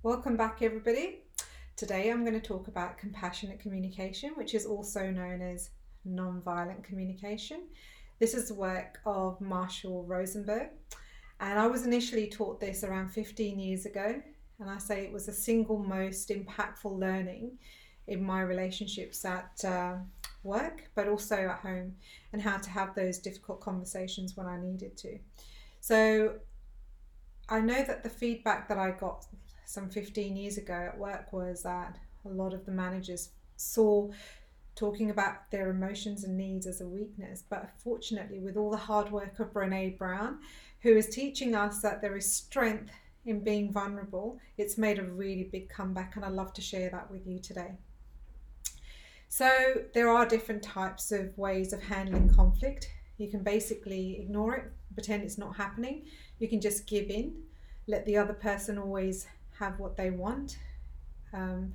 Welcome back, everybody. Today I'm going to talk about compassionate communication, which is also known as nonviolent communication. This is the work of Marshall Rosenberg, and I was initially taught this around 15 years ago. And I say it was the single most impactful learning in my relationships at work, but also at home, and how to have those difficult conversations when I needed to. So I know that the feedback that I got some 15 years ago at work was that a lot of the managers saw talking about their emotions and needs as a weakness. But fortunately, with all the hard work of Brene Brown, who is teaching us that there is strength in being vulnerable, it's made a really big comeback, and I'd love to share that with you today. So, there are different types of ways of handling conflict. You can basically ignore it, pretend it's not happening. You can just give in, let the other person always have what they want. Um,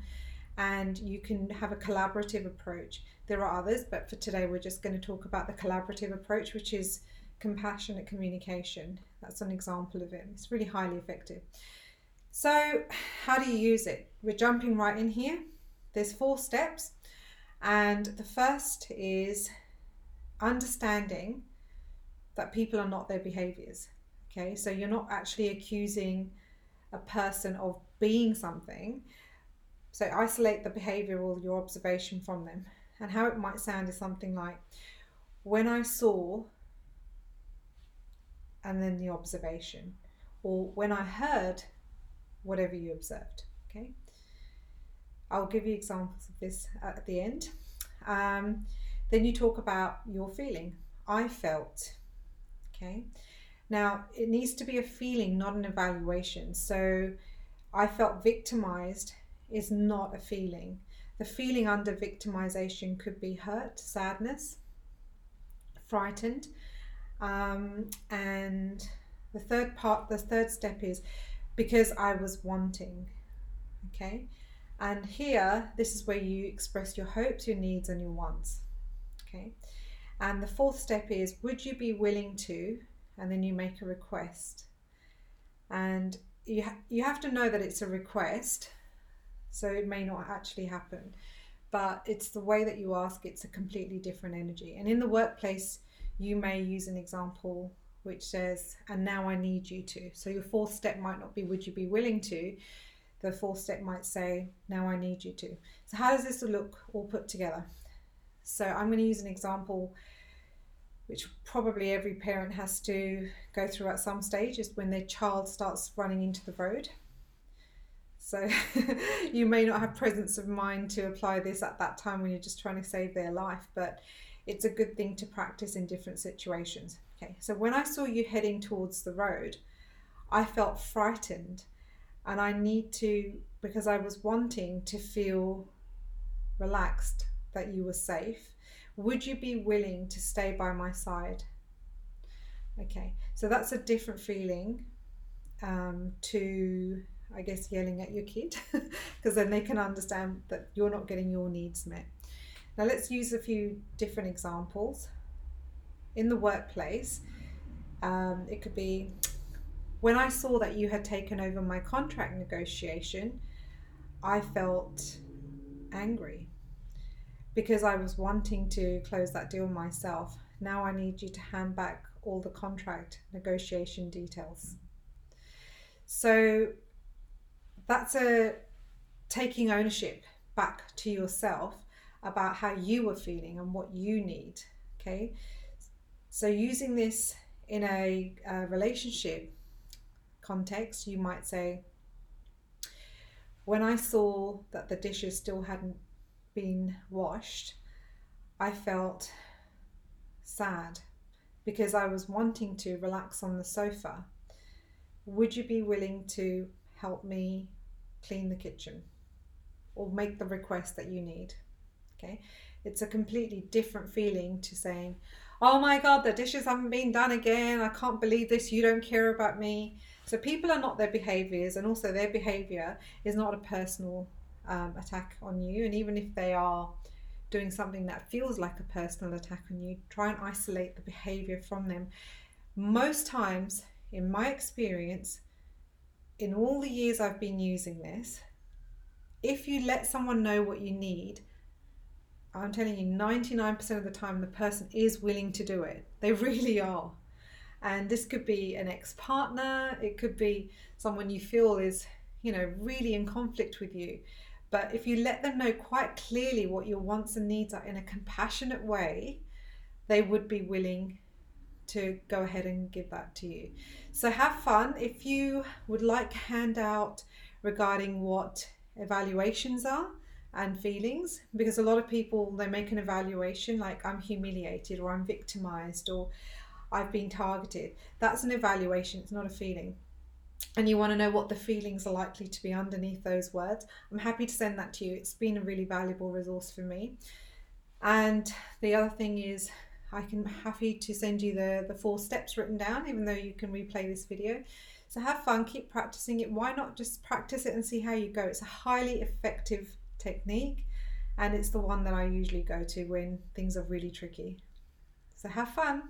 and you can have a collaborative approach. There are others, but for today, we're just going to talk about the collaborative approach, which is compassionate communication. That's an example of it. It's really highly effective. So, how do you use it? We're jumping right in here. There's 4 steps, and the first is understanding that people are not their behaviors. Okay, so you're not actually accusing a person of being something. So isolate the behavior or your observation from them. And how it might sound is something like, when I saw, and then the observation, or when I heard, whatever you observed. Okay, I'll give you examples of this at the end. Then you talk about your feeling. I felt. Okay, now it needs to be a feeling, not an evaluation. So I felt victimized is not a feeling. The feeling under victimization could be hurt, sadness, frightened. And the third step is because I was wanting. Okay. And here, this is where you express your hopes, your needs, and your wants. Okay. And the 4th step is, would you be willing to? And then you make a request. And you have to know that it's a request, so it may not actually happen, but it's the way that you ask. It's a completely different energy. And in the workplace, you may use an example which says, and now I need you to. So your 4th step might not be, would you be willing to? The 4th step might say, now I need you to. So how does this look all put together? So I'm going to use an example which probably every parent has to go through at some stage, is when their child starts running into the road. So you may not have presence of mind to apply this at that time when you're just trying to save their life, but it's a good thing to practice in different situations. Okay, so when I saw you heading towards the road, I felt frightened, and I need to, because I was wanting to feel relaxed that you were safe. Would you be willing to stay by my side? Okay, so that's a different feeling to, I guess, yelling at your kid, because then they can understand that you're not getting your needs met. Now let's use a few different examples. In the workplace, it could be, when I saw that you had taken over my contract negotiation, I felt angry because I was wanting to close that deal myself. Now I need you to hand back all the contract negotiation details. So that's a taking ownership back to yourself about how you were feeling and what you need. Okay, so using this in a relationship context, you might say, when I saw that the dishes still hadn't been washed, I felt sad because I was wanting to relax on the sofa. Would you be willing to help me clean the kitchen or make the request that you need? Okay, it's a completely different feeling to saying, oh my God, the dishes haven't been done again. I can't believe this. You don't care about me. So people are not their behaviors, and also their behavior is not a personal attack on you. And even if they are doing something that feels like a personal attack on you, try and isolate the behavior from them. Most times, in my experience, in all the years I've been using this, if you let someone know what you need, I'm telling you, 99% of the time, the person is willing to do it. They really are. And this could be an ex-partner, it could be someone you feel is, really in conflict with you. But if you let them know quite clearly what your wants and needs are in a compassionate way, they would be willing to go ahead and give that to you. So have fun. If you would like a handout regarding what evaluations are and feelings, because a lot of people, they make an evaluation like I'm humiliated or I'm victimized or I've been targeted. That's an evaluation, it's not a feeling. And you want to know what the feelings are likely to be underneath those words, I'm happy to send that to you. It's been a really valuable resource for me. And the other thing is, I'm happy to send you the 4 steps written down, even though you can replay this video. So have fun, keep practicing it. Why not just practice it and see how you go? It's a highly effective technique, and it's the one that I usually go to when things are really tricky. So have fun.